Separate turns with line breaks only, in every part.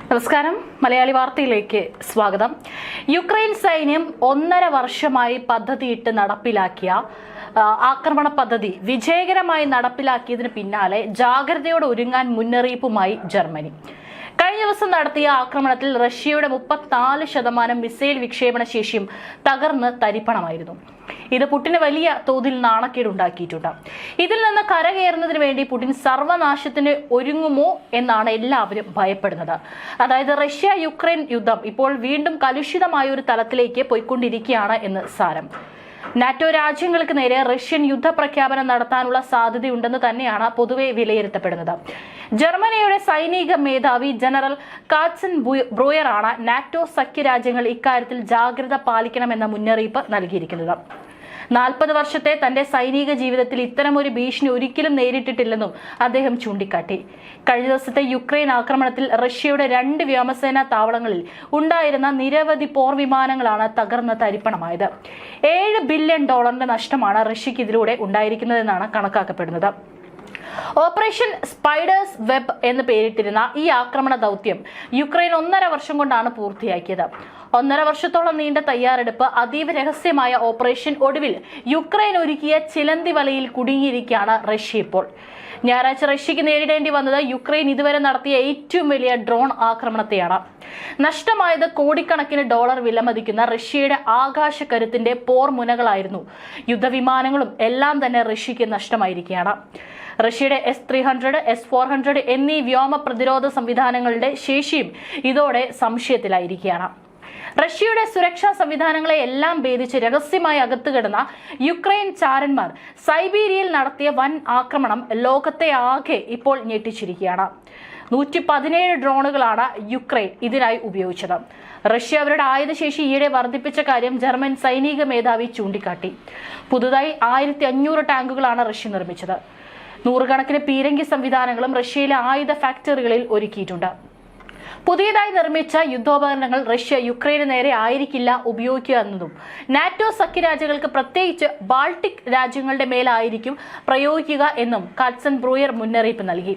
നമസ്കാരം, മലയാളി വാർത്തയിലേക്ക് സ്വാഗതം. യുക്രൈൻ സൈന്യം 1.5 വർഷമായി പദ്ധതിയിട്ട് നടപ്പിലാക്കിയ ആക്രമണ പദ്ധതി വിജയകരമായി നടപ്പിലാക്കിയതിന് പിന്നാലെ ജാഗ്രതയോടെ ഒരുങ്ങാൻ മുന്നറിയിപ്പുമായി ജർമ്മനി. കഴിഞ്ഞ ദിവസം നടത്തിയ ആക്രമണത്തിൽ റഷ്യയുടെ 34% മിസൈൽ വിക്ഷേപണ ശേഷിയും തകർന്ന് തരിപ്പണമായിരുന്നു. ഇത് പുടിന് വലിയ തോതിൽ നാണക്കേടുണ്ടാക്കിയിട്ടുണ്ട്. ഇതിൽ നിന്ന് കരകയറുന്നതിന് വേണ്ടി പുടിൻ സർവനാശത്തിന് ഒരുങ്ങുമോ എന്നാണ് എല്ലാവരും ഭയപ്പെടുന്നത്. അതായത് റഷ്യ യുക്രൈൻ യുദ്ധം ഇപ്പോൾ വീണ്ടും കലുഷിതമായ ഒരു തലത്തിലേക്ക് പോയിക്കൊണ്ടിരിക്കുകയാണ് എന്ന് സാരം. നാറ്റോ രാജ്യങ്ങൾക്ക് നേരെ റഷ്യൻ യുദ്ധപ്രഖ്യാപനം നടത്താനുള്ള സാധ്യതയുണ്ടെന്ന് തന്നെയാണ് പൊതുവെ വിലയിരുത്തപ്പെടുന്നത്. ജർമ്മനിയുടെ സൈനിക മേധാവി ജനറൽ കാറ്റ്സൻ ബ്രൂയറാണ് നാറ്റോ സഖ്യരാജ്യങ്ങൾ ഇക്കാര്യത്തിൽ ജാഗ്രത പാലിക്കണമെന്ന മുന്നറിയിപ്പ് നൽകിയിരിക്കുന്നത്. 40 വർഷത്തെ തന്റെ സൈനിക ജീവിതത്തിൽ ഇത്തരമൊരു ഭീഷണി ഒരിക്കലും നേരിട്ടിട്ടില്ലെന്നും അദ്ദേഹം ചൂണ്ടിക്കാട്ടി. കഴിഞ്ഞ ദിവസത്തെ യുക്രൈൻ ആക്രമണത്തിൽ റഷ്യയുടെ 2 വ്യോമസേനാ താവളങ്ങളിൽ ഉണ്ടായിരുന്ന നിരവധി പോർ വിമാനങ്ങളാണ് തകർന്ന് തരിപ്പണമായത്. $7 ബില്യൺ നഷ്ടമാണ് റഷ്യക്ക് ഇതിലൂടെ ഉണ്ടായിരിക്കുന്നതെന്നാണ് കണക്കാക്കപ്പെടുന്നത്. ഓപ്പറേഷൻ സ്പൈഡേഴ്സ് വെബ് എന്ന് പേരിട്ടിരുന്ന ഈ ആക്രമണ ദൗത്യം യുക്രൈൻ 1.5 വർഷം കൊണ്ടാണ് പൂർത്തിയാക്കിയത്. 1.5 വർഷത്തോളം നീണ്ട തയ്യാറെടുപ്പ്, അതീവ രഹസ്യമായ ഓപ്പറേഷൻ, ഒടുവിൽ യുക്രൈൻ ഒരുക്കിയ ചിലന്തി വലയിൽ കുടുങ്ങിയിരിക്കുകയാണ് റഷ്യ ഇപ്പോൾ. ഞായറാഴ്ച റഷ്യക്ക് നേരിടേണ്ടി വന്നത് യുക്രൈൻ ഇതുവരെ നടത്തിയ ഏറ്റവും വലിയ ഡ്രോൺ ആക്രമണത്തെയാണ്. നഷ്ടമായത് കോടിക്കണക്കിന് ഡോളർ വിലമതിക്കുന്ന റഷ്യയുടെ ആകാശ കരുത്തിന്റെ പോർ മുനകളായിരുന്നു. യുദ്ധവിമാനങ്ങളും എല്ലാം തന്നെ റഷ്യക്ക് നഷ്ടമായിരിക്കുകയാണ്. റഷ്യയുടെ S-300, S-400 എന്നീ വ്യോമ പ്രതിരോധ സംവിധാനങ്ങളുടെ ശേഷിയും ഇതോടെ സംശയത്തിലായിരിക്കുകയാണ്. റഷ്യയുടെ സുരക്ഷാ സംവിധാനങ്ങളെ എല്ലാം ഭേദിച്ച് രഹസ്യമായി അകത്തുകിടന്ന യുക്രൈൻ ചാരന്മാർ സൈബീരിയയിൽ നടത്തിയ വൻ ആക്രമണം ലോകത്തെ ആകെ ഇപ്പോൾ ഞെട്ടിച്ചിരിക്കുകയാണ്. 117 ഡ്രോണുകളാണ് യുക്രൈൻ ഇതിനായി ഉപയോഗിച്ചത്. റഷ്യ അവരുടെ ആയുധശേഷി ഈയിടെ വർദ്ധിപ്പിച്ച കാര്യം ജർമ്മൻ സൈനിക മേധാവി ചൂണ്ടിക്കാട്ടി. പുതുതായി 1500 ടാങ്കുകളാണ് റഷ്യ നിർമ്മിച്ചത്. 100 കണക്കിന് പീരങ്കി സംവിധാനങ്ങളും റഷ്യയിലെ ആയുധ ഫാക്ടറികളിൽ ഒരുക്കിയിട്ടുണ്ട്. പുതിയതായി നിർമ്മിച്ച യുദ്ധോപകരണങ്ങൾ റഷ്യ യുക്രൈന് നേരെ ആയിരിക്കില്ല ഉപയോഗിക്കുക എന്നതും നാറ്റോ സഖ്യരാജ്യങ്ങൾക്ക്, പ്രത്യേകിച്ച് ബാൾട്ടിക് രാജ്യങ്ങളുടെ മേലായിരിക്കും പ്രയോഗിക്കുക എന്നും കാറ്റ്സൻ ബ്രൂയർ മുന്നറിയിപ്പ് നൽകി.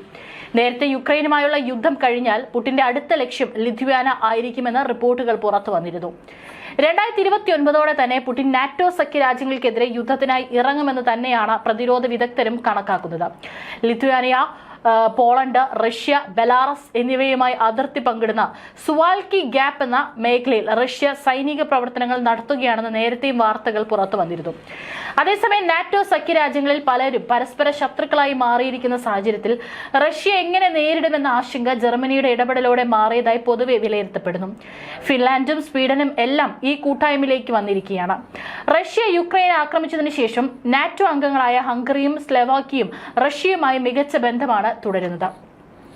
നേരത്തെ യുക്രൈനുമായുള്ള യുദ്ധം കഴിഞ്ഞാൽ പുടിന്റെ അടുത്ത ലക്ഷ്യം ലിത്വാന ആയിരിക്കുമെന്ന് റിപ്പോർട്ടുകൾ പുറത്തു വന്നിരുന്നു. 2029 തന്നെ പുടിൻ നാറ്റോ സഖ്യ രാജ്യങ്ങൾക്കെതിരെ യുദ്ധത്തിനായി ഇറങ്ങുമെന്ന് തന്നെയാണ് പ്രതിരോധ വിദഗ്ധരും കണക്കാക്കുന്നത്. ലിത്വാനിയ, പോളണ്ട്, റഷ്യ, ബെലാറസ് എന്നിവയുമായി അതിർത്തി പങ്കിടുന്ന സുവാൽക്കി ഗ്യാപ്പ് എന്ന മേഖലയിൽ റഷ്യ സൈനിക പ്രവർത്തനങ്ങൾ നടത്തുകയാണെന്ന് നേരത്തെയും വാർത്തകൾ പുറത്തു വന്നിരുന്നു. അതേസമയം നാറ്റോ സഖ്യരാജ്യങ്ങളിൽ പലരും പരസ്പര ശത്രുക്കളായി മാറിയിരിക്കുന്ന സാഹചര്യത്തിൽ റഷ്യ എങ്ങനെ നേരിടുമെന്ന ആശങ്ക ജർമ്മനിയുടെ ഇടപെടലോടെ മാറിയതായി പൊതുവെ വിലയിരുത്തപ്പെടുന്നു. ഫിൻലാൻഡും സ്വീഡനും എല്ലാം ഈ കൂട്ടായ്മയിലേക്ക് വന്നിരിക്കുകയാണ്. റഷ്യ യുക്രൈനെ ആക്രമിച്ചതിന് ശേഷം നാറ്റോ അംഗങ്ങളായ ഹംഗറിയും സ്ലോവാക്കിയയും റഷ്യയുമായി മികച്ച ബന്ധമാണ് തുടരുന്നത്.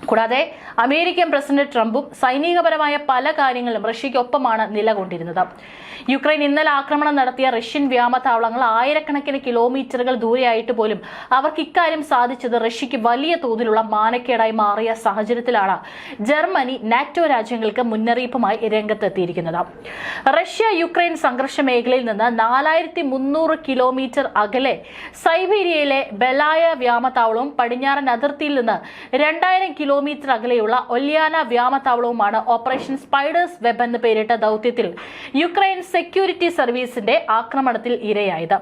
കൂടാതെ അമേരിക്കൻ പ്രസിഡന്റ് ട്രംപും സൈനികപരമായ പല കാര്യങ്ങളിലും റഷ്യയ്ക്കൊപ്പമാണ് നിലകൊണ്ടിരുന്നത്. യുക്രൈൻ ഇന്നലെ ആക്രമണം നടത്തിയ റഷ്യൻ വ്യോമതാവളങ്ങൾ ആയിരക്കണക്കിന് കിലോമീറ്ററുകൾ ദൂരെയായിട്ട് പോലും അവർക്ക് ഇക്കാര്യം സാധിച്ചത് റഷ്യയ്ക്ക് വലിയ തോതിലുള്ള മാനക്കേടായി മാറിയ സാഹചര്യത്തിലാണ് ജർമ്മനി നാറ്റോ രാജ്യങ്ങൾക്ക് മുന്നറിയിപ്പുമായി രംഗത്തെത്തിയിരിക്കുന്നത്. റഷ്യ യുക്രൈൻ സംഘർഷ മേഖലയിൽ നിന്ന് 4300 കിലോമീറ്റർ അകലെ സൈബീരിയയിലെ ബെലായ വ്യോമതാവളവും പടിഞ്ഞാറൻ അതിർത്തിയിൽ നിന്ന് 2000 കിലോമീറ്റർ അകലെയുള്ള ഒല്യാന വ്യോമതാവളവുമാണ് ഓപ്പറേഷൻ സ്പൈഡേഴ്സ് വെബ് എന്ന് പേരിട്ട ദൗത്യത്തിൽ യുക്രൈൻ സെക്യൂരിറ്റി സർവീസിന്റെ ആക്രമണത്തിൽ ഇരയായത്.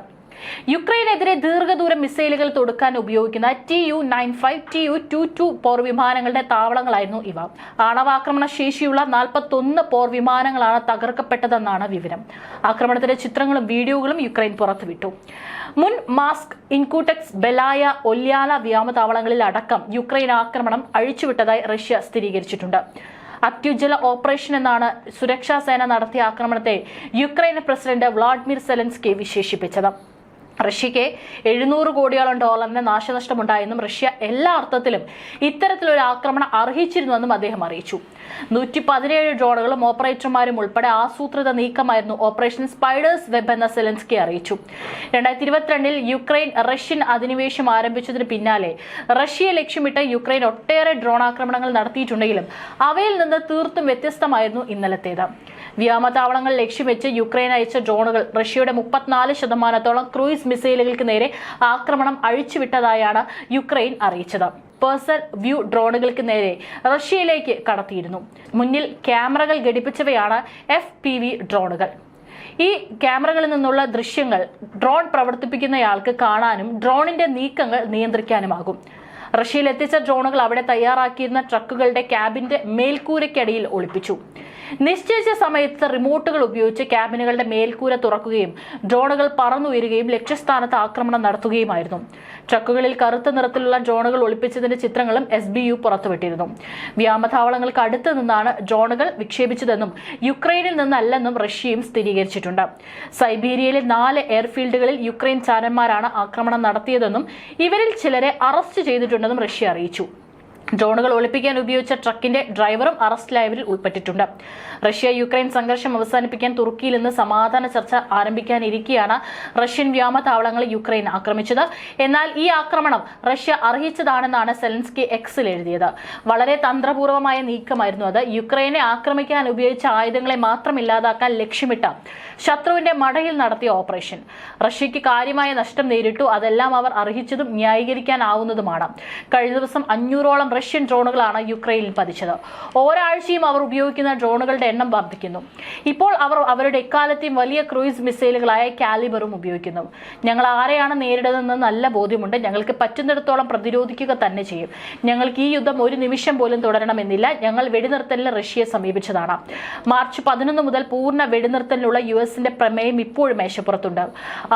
യുക്രൈനെതിരെ ദീർഘദൂര മിസൈലുകൾ തൊടുക്കാൻ ഉപയോഗിക്കുന്ന Tu-95, Tu-22 പോർ വിമാനങ്ങളുടെ താവളങ്ങളായിരുന്നു ഇവ. ആണവാക്രമണ ശേഷിയുള്ള 41 പോർ വിമാനങ്ങളാണ് തകർക്കപ്പെട്ടതെന്നാണ് വിവരം. ആക്രമണത്തിന്റെ ചിത്രങ്ങളും വീഡിയോകളും യുക്രൈൻ പുറത്തുവിട്ടു. മുൻ മാസ്ക്, ഇൻകൂടെക്സ്, ബെലായ, ഒല്യാന വ്യോമതാവളങ്ങളിൽ അടക്കം യുക്രൈൻ ആക്രമണം അഴിച്ചുവിട്ടതായി റഷ്യ സ്ഥിരീകരിച്ചിട്ടുണ്ട്. അത്യുജ്വല ഓപ്പറേഷൻ എന്നാണ് സുരക്ഷാ സേന നടത്തിയ ആക്രമണത്തെ യുക്രൈൻ പ്രസിഡന്റ് വ്ളാഡിമിർ സെലൻസ്കി വിശേഷിപ്പിച്ചത്. റഷ്യയ്ക്ക് $700 കോടിയോളം നാശനഷ്ടമുണ്ടായെന്നും റഷ്യ എല്ലാ അർത്ഥത്തിലും ഇത്തരത്തിലൊരു ആക്രമണം അർഹിച്ചിരുന്നുവെന്നും അദ്ദേഹം അറിയിച്ചു. 117 ഡ്രോണുകളും ഓപ്പറേറ്റർമാരും ഉൾപ്പെടെ ആസൂത്രിത നീക്കമായിരുന്നു ഓപ്പറേഷൻ സ്പൈഡേഴ്സ് വെബ് എന്ന സെലൻസ്കി അറിയിച്ചു. 2022 യുക്രൈൻ റഷ്യൻ അധിനിവേശം ആരംഭിച്ചതിന് പിന്നാലെ റഷ്യയെ ലക്ഷ്യമിട്ട് യുക്രൈൻ ഒട്ടേറെ ഡ്രോൺ ആക്രമണങ്ങൾ നടത്തിയിട്ടുണ്ടെങ്കിലും അവയിൽ നിന്ന് തീർത്തും വ്യത്യസ്തമായിരുന്നു ഇന്നലത്തേത്. വ്യോമതാവളങ്ങൾ ലക്ഷ്യം വെച്ച് യുക്രൈൻ അയച്ച ഡ്രോണുകൾ റഷ്യയുടെ 34% ക്രൂയിസ് മിസൈലുകൾക്ക് നേരെ ആക്രമണം അഴിച്ചുവിട്ടതായാണ് യുക്രൈൻ അറിയിച്ചത്. പേഴ്സൺ വ്യൂ ഡ്രോണുകൾക്ക് നേരെ റഷ്യയിലേക്ക് കടത്തിയിരുന്നു. മുന്നിൽ ക്യാമറകൾ ഘടിപ്പിച്ചവയാണ് FPV ഡ്രോണുകൾ. ഈ ക്യാമറകളിൽ നിന്നുള്ള ദൃശ്യങ്ങൾ ഡ്രോൺ പ്രവർത്തിപ്പിക്കുന്നയാൾക്ക് കാണാനും ഡ്രോണിന്റെ നീക്കങ്ങൾ നിയന്ത്രിക്കാനുമാകും. റഷ്യയിൽ എത്തിച്ച ഡ്രോണുകൾ അവിടെ തയ്യാറാക്കിയിരുന്ന ട്രക്കുകളുടെ ക്യാബിന്റെ മേൽക്കൂരയ്ക്കടിയിൽ ഒളിപ്പിച്ചു. നിശ്ചയിച്ച സമയത്ത് റിമോട്ടുകൾ ഉപയോഗിച്ച് ക്യാബിനുകളുടെ മേൽക്കൂര തുറക്കുകയും ഡ്രോണുകൾ പറന്നുയരുകയും ലക്ഷ്യസ്ഥാനത്ത് ആക്രമണം നടത്തുകയുമായിരുന്നു. ട്രക്കുകളിൽ കറുത്ത നിറത്തിലുള്ള ഡ്രോണുകൾ ഒളിപ്പിച്ചതിന്റെ ചിത്രങ്ങളും SBU പുറത്തുവിട്ടിരുന്നു. വ്യോമതാവളങ്ങൾക്ക് അടുത്ത് നിന്നാണ് ഡ്രോണുകൾ വിക്ഷേപിച്ചതെന്നും യുക്രൈനിൽ നിന്നല്ലെന്നും റഷ്യയും സ്ഥിരീകരിച്ചിട്ടുണ്ട്. സൈബീരിയയിലെ 4 എയർഫീൽഡുകളിൽ യുക്രൈൻ ചാരന്മാരാണ് ആക്രമണം നടത്തിയതെന്നും ഇവരിൽ ചിലരെ അറസ്റ്റ് ചെയ്തിട്ടുണ്ടെന്നും റഷ്യ അറിയിച്ചു. ഡ്രോണുകൾ ഒളിപ്പിക്കാൻ ഉപയോഗിച്ച ട്രക്കിന്റെ ഡ്രൈവറും അറസ്റ്റിലായവരിൽ ഉൾപ്പെട്ടിട്ടുണ്ട്. റഷ്യ യുക്രൈൻ സംഘർഷം അവസാനിപ്പിക്കാൻ തുർക്കിയിൽ നിന്ന് സമാധാന ചർച്ച ആരംഭിക്കാനിരിക്കെയാണ് റഷ്യൻ വ്യോമതാവളങ്ങൾ യുക്രൈൻ ആക്രമിച്ചത്. എന്നാൽ ഈ ആക്രമണം റഷ്യ അർഹിച്ചതാണെന്നാണ് സെലൻസ്കി എക്സിൽ എഴുതിയത്. വളരെ തന്ത്രപൂർവമായ നീക്കമായിരുന്നു അത്. യുക്രൈനെ ആക്രമിക്കാൻ ഉപയോഗിച്ച ആയുധങ്ങളെ മാത്രം ഇല്ലാതാക്കാൻ ലക്ഷ്യമിട്ട ശത്രുവിന്റെ മടയിൽ നടത്തിയ ഓപ്പറേഷൻ. റഷ്യയ്ക്ക് കാര്യമായ നഷ്ടം നേരിട്ടു. അതെല്ലാം അവർ അർഹിച്ചതും ന്യായീകരിക്കാനാവുന്നതുമാണ്. കഴിഞ്ഞ ദിവസം 500ഓളം റഷ്യൻ ഡ്രോണുകളാണ് യുക്രൈനിൽ പതിച്ചത്. ഒരാഴ്ചയും അവർ ഉപയോഗിക്കുന്ന ഡ്രോണുകളുടെ എണ്ണം വർദ്ധിക്കുന്നു. ഇപ്പോൾ അവർ അവരുടെ എക്കാലത്തെയും വലിയ ക്രൂയിസ് മിസൈലുകളായ കാലിബറും ഉപയോഗിക്കുന്നു. ഞങ്ങൾ ആരെയാണ് നേരിടുന്നതെന്ന് നല്ല ബോധ്യമുണ്ട്. ഞങ്ങൾക്ക് പറ്റുന്നിടത്തോളം പ്രതിരോധിക്കുക തന്നെ ചെയ്യും. ഞങ്ങൾക്ക് ഈ യുദ്ധം ഒരു നിമിഷം പോലും തുടരണമെന്നില്ല. ഞങ്ങൾ വെടിനിർത്തലിന് റഷ്യയെ സമീപിച്ചതാണ്. മാർച്ച് 11 മുതൽ പൂർണ്ണ വെടിനിർത്തലിനുള്ള US-ന്റെ പ്രമേയം ഇപ്പോഴും മേശപ്പുറത്തുണ്ട്.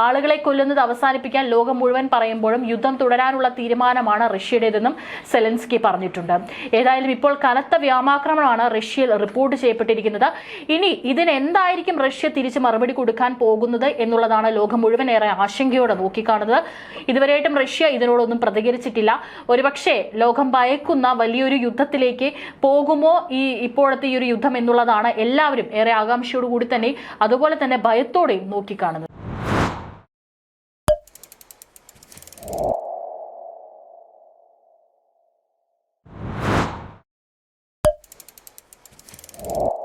ആളുകളെ കൊല്ലുന്നത് അവസാനിപ്പിക്കാൻ ലോകം മുഴുവൻ പറയുമ്പോഴും യുദ്ധം തുടരാനുള്ള തീരുമാനമാണ് റഷ്യയുടേതെന്നും സെലൻസ്കി പറഞ്ഞിട്ടുണ്ട്. ഏതായാലും ഇപ്പോൾ കനത്ത വ്യോമാക്രമണമാണ് റഷ്യയിൽ റിപ്പോർട്ട് ചെയ്യപ്പെട്ടിരിക്കുന്നത്. ഇനി ഇതിന് എന്തായിരിക്കും റഷ്യ തിരിച്ച് മറുപടി കൊടുക്കാൻ പോകുന്നത് എന്നുള്ളതാണ് ലോകം മുഴുവൻ ഏറെ ആശങ്കയോടെ നോക്കിക്കാണുന്നത്. ഇതുവരെയായിട്ടും റഷ്യ ഇതിനോടൊന്നും പ്രതികരിച്ചിട്ടില്ല. ഒരുപക്ഷെ ലോകം ഭയക്കുന്ന വലിയൊരു യുദ്ധത്തിലേക്ക് പോകുമോ ഇപ്പോഴത്തെ ഈ ഒരു യുദ്ധം എന്നുള്ളതാണ് എല്ലാവരും ഏറെ ആകാംക്ഷയോടുകൂടി തന്നെ അതുപോലെ തന്നെ ഭയത്തോടെയും നോക്കിക്കാണുന്നത്.
You